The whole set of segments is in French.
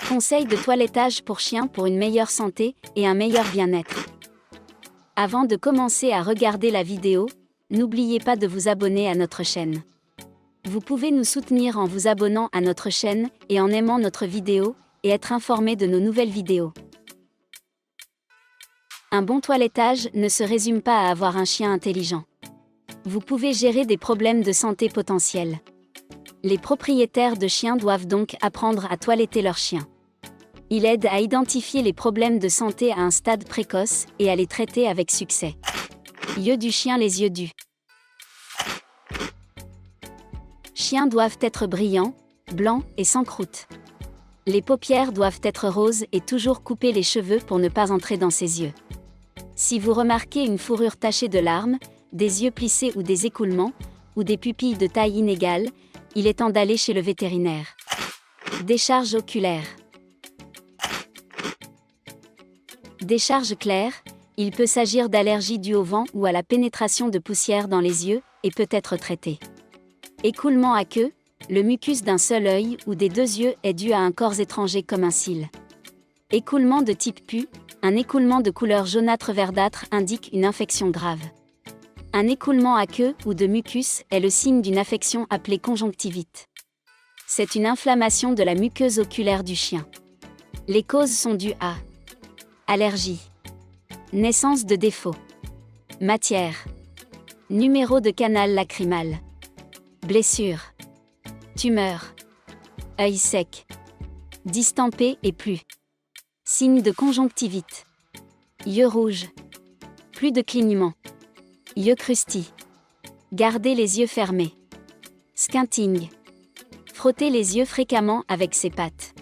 Conseils de toilettage pour chiens pour une meilleure santé et un meilleur bien-être. Avant de commencer à regarder la vidéo, n'oubliez pas de vous abonner à notre chaîne. Vous pouvez nous soutenir en vous abonnant à notre chaîne et en aimant notre vidéo, et être informé de nos nouvelles vidéos. Un bon toilettage ne se résume pas à avoir un chien intelligent. Vous pouvez gérer des problèmes de santé potentiels. Les propriétaires de chiens doivent donc apprendre à toiletter leur chien. Il aide à identifier les problèmes de santé à un stade précoce et à les traiter avec succès. Yeux du chien. Les yeux du chien doivent être brillants, blancs et sans croûte. Les paupières doivent être roses et toujours couper les cheveux pour ne pas entrer dans ses yeux. Si vous remarquez une fourrure tachée de larmes, des yeux plissés ou des écoulements, ou des pupilles de taille inégale, il est temps d'aller chez le vétérinaire. Décharge oculaire. Décharge claire, il peut s'agir d'allergies dues au vent ou à la pénétration de poussière dans les yeux, et peut être traité. Écoulement à queue, le mucus d'un seul œil ou des deux yeux est dû à un corps étranger comme un cil. Écoulement de type pu, un écoulement de couleur jaunâtre-verdâtre indique une infection grave. Un écoulement à queue ou de mucus est le signe d'une affection appelée conjonctivite. C'est une inflammation de la muqueuse oculaire du chien. Les causes sont dues à allergie, naissance de défaut, matière, numéro de canal lacrymal, blessure, tumeur, œil sec, distempé et plus, signe de conjonctivite, yeux rouges, plus de clignement, yeux crustis, garder les yeux fermés, squinting, frotter les yeux fréquemment avec ses pattes.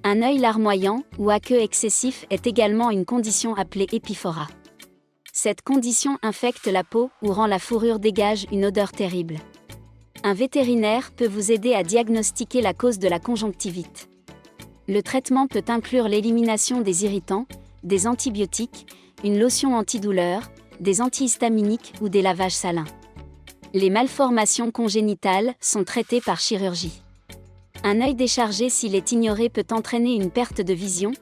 Un œil larmoyant ou à queue excessif est également une condition appelée épiphora. Cette condition infecte la peau ou rend la fourrure dégage une odeur terrible. Un vétérinaire peut vous aider à diagnostiquer la cause de la conjonctivite. Le traitement peut inclure l'élimination des irritants, des antibiotiques, une lotion antidouleur, des antihistaminiques ou des lavages salins. Les malformations congénitales sont traitées par chirurgie. Un œil déchargé s'il est ignoré peut entraîner une perte de vision,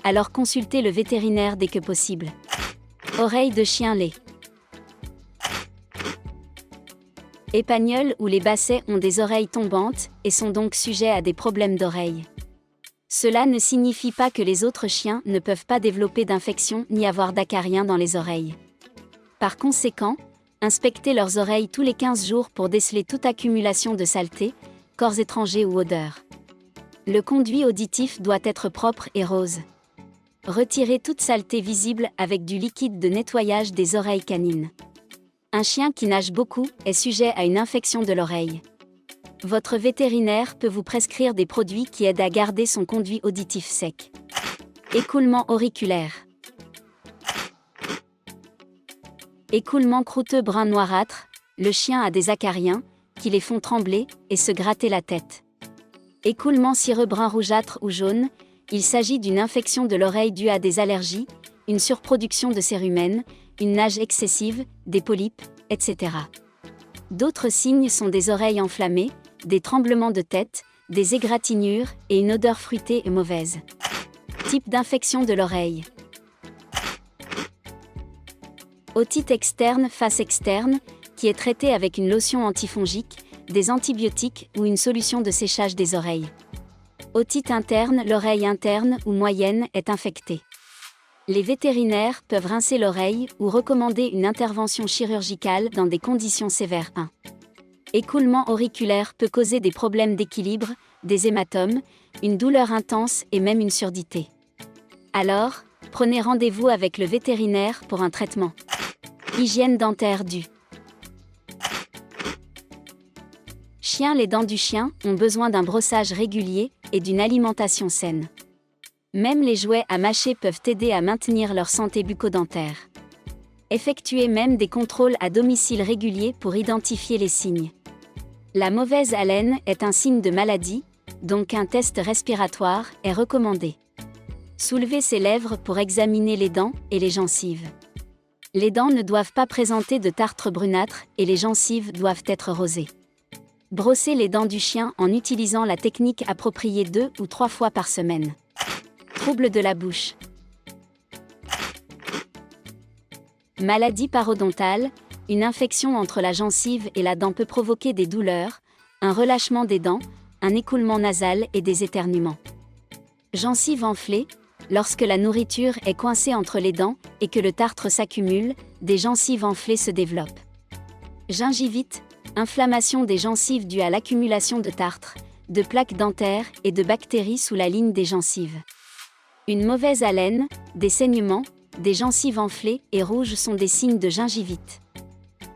alors consultez le vétérinaire dès que possible. Oreilles de chien laid. Épagnols ou les bassets ont des oreilles tombantes et sont donc sujets à des problèmes d'oreilles. Cela ne signifie pas que les autres chiens ne peuvent pas développer d'infections ni avoir d'acariens dans les oreilles. Par conséquent, inspectez leurs oreilles tous les 15 jours pour déceler toute accumulation de saleté, corps étrangers ou odeurs. Le conduit auditif doit être propre et rose. Retirez toute saleté visible avec du liquide de nettoyage des oreilles canines. Un chien qui nage beaucoup est sujet à une infection de l'oreille. Votre vétérinaire peut vous prescrire des produits qui aident à garder son conduit auditif sec. Écoulement auriculaire. Écoulement croûteux brun noirâtre, le chien a des acariens, qui les font trembler, et se gratter la tête. Écoulement cireux brun rougeâtre ou jaune, il s'agit d'une infection de l'oreille due à des allergies, une surproduction de cérumen, une nage excessive, des polypes, etc. D'autres signes sont des oreilles enflammées, des tremblements de tête, des égratignures et une odeur fruitée et mauvaise. Type d'infection de l'oreille. Otite externe face externe, qui est traitée avec une lotion antifongique, des antibiotiques ou une solution de séchage des oreilles. Otite interne, l'oreille interne ou moyenne est infectée. Les vétérinaires peuvent rincer l'oreille ou recommander une intervention chirurgicale dans des conditions sévères. 1. Écoulement auriculaire peut causer des problèmes d'équilibre, des hématomes, une douleur intense et même une surdité. Alors, prenez rendez-vous avec le vétérinaire pour un traitement. Hygiène dentaire du chien. Les dents du chien ont besoin d'un brossage régulier et d'une alimentation saine. Même les jouets à mâcher peuvent aider à maintenir leur santé bucco-dentaire. Effectuez même des contrôles à domicile réguliers pour identifier les signes. La mauvaise haleine est un signe de maladie, donc un test respiratoire est recommandé. Soulevez ses lèvres pour examiner les dents et les gencives. Les dents ne doivent pas présenter de tartre brunâtre et les gencives doivent être rosées. Brossez les dents du chien en utilisant la technique appropriée 2 ou 3 fois par semaine. Troubles de la bouche. Maladie parodontale, une infection entre la gencive et la dent peut provoquer des douleurs, un relâchement des dents, un écoulement nasal et des éternuements. Gencive enflée, lorsque la nourriture est coincée entre les dents et que le tartre s'accumule, des gencives enflées se développent. Gingivite, inflammation des gencives due à l'accumulation de tartre, de plaques dentaires et de bactéries sous la ligne des gencives. Une mauvaise haleine, des saignements, des gencives enflées et rouges sont des signes de gingivite.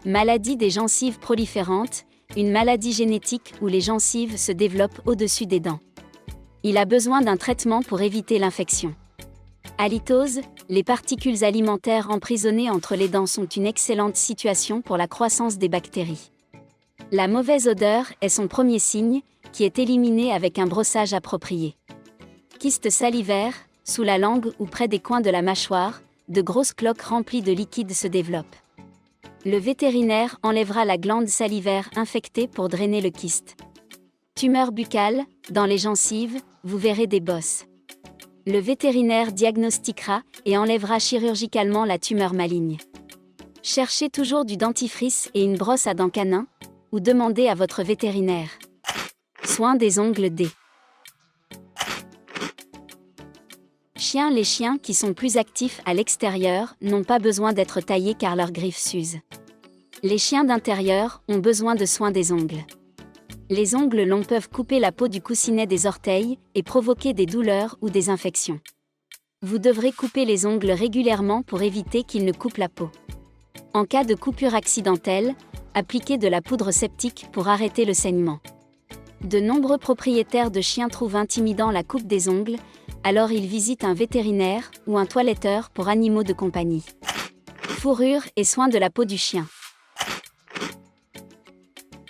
Maladie des gencives proliférantes, une maladie génétique où les gencives se développent au-dessus des dents. Il a besoin d'un traitement pour éviter l'infection. Halitose, les particules alimentaires emprisonnées entre les dents sont une excellente situation pour la croissance des bactéries. La mauvaise odeur est son premier signe, qui est éliminé avec un brossage approprié. Kyste salivaire, sous la langue ou près des coins de la mâchoire, de grosses cloques remplies de liquide se développent. Le vétérinaire enlèvera la glande salivaire infectée pour drainer le kyste. Tumeur buccale, dans les gencives, vous verrez des bosses. Le vétérinaire diagnostiquera et enlèvera chirurgicalement la tumeur maligne. Cherchez toujours du dentifrice et une brosse à dents canin, ou demandez à votre vétérinaire. Soin des ongles D. Les chiens qui sont plus actifs à l'extérieur n'ont pas besoin d'être taillés car leurs griffes s'usent. Les chiens d'intérieur ont besoin de soins des ongles. Les ongles longs peuvent couper la peau du coussinet des orteils et provoquer des douleurs ou des infections. Vous devrez couper les ongles régulièrement pour éviter qu'ils ne coupent la peau. En cas de coupure accidentelle, appliquez de la poudre septique pour arrêter le saignement. De nombreux propriétaires de chiens trouvent intimidant la coupe des ongles, alors ils visitent un vétérinaire ou un toiletteur pour animaux de compagnie. Fourrure et soins de la peau du chien.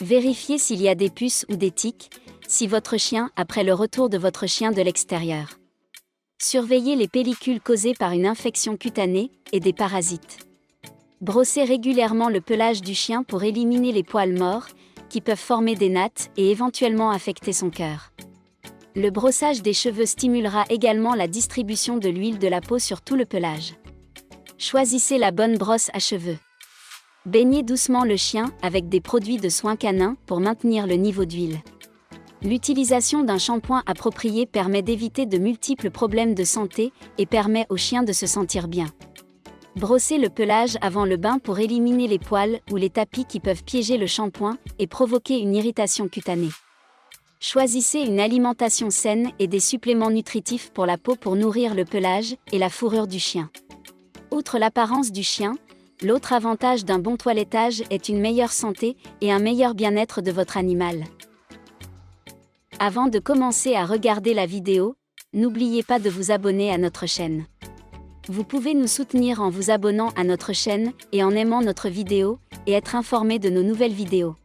Vérifiez s'il y a des puces ou des tiques, si votre chien après le retour de votre chien de l'extérieur. Surveillez les pellicules causées par une infection cutanée et des parasites. Brossez régulièrement le pelage du chien pour éliminer les poils morts, qui peuvent former des nattes et éventuellement affecter son cœur. Le brossage des cheveux stimulera également la distribution de l'huile de la peau sur tout le pelage. Choisissez la bonne brosse à cheveux. Baignez doucement le chien avec des produits de soins canins pour maintenir le niveau d'huile. L'utilisation d'un shampoing approprié permet d'éviter de multiples problèmes de santé et permet au chien de se sentir bien. Brossez le pelage avant le bain pour éliminer les poils ou les tapis qui peuvent piéger le shampoing et provoquer une irritation cutanée. Choisissez une alimentation saine et des suppléments nutritifs pour la peau pour nourrir le pelage et la fourrure du chien. Outre l'apparence du chien, l'autre avantage d'un bon toilettage est une meilleure santé et un meilleur bien-être de votre animal. Avant de commencer à regarder la vidéo, n'oubliez pas de vous abonner à notre chaîne. Vous pouvez nous soutenir en vous abonnant à notre chaîne et en aimant notre vidéo, et être informé de nos nouvelles vidéos.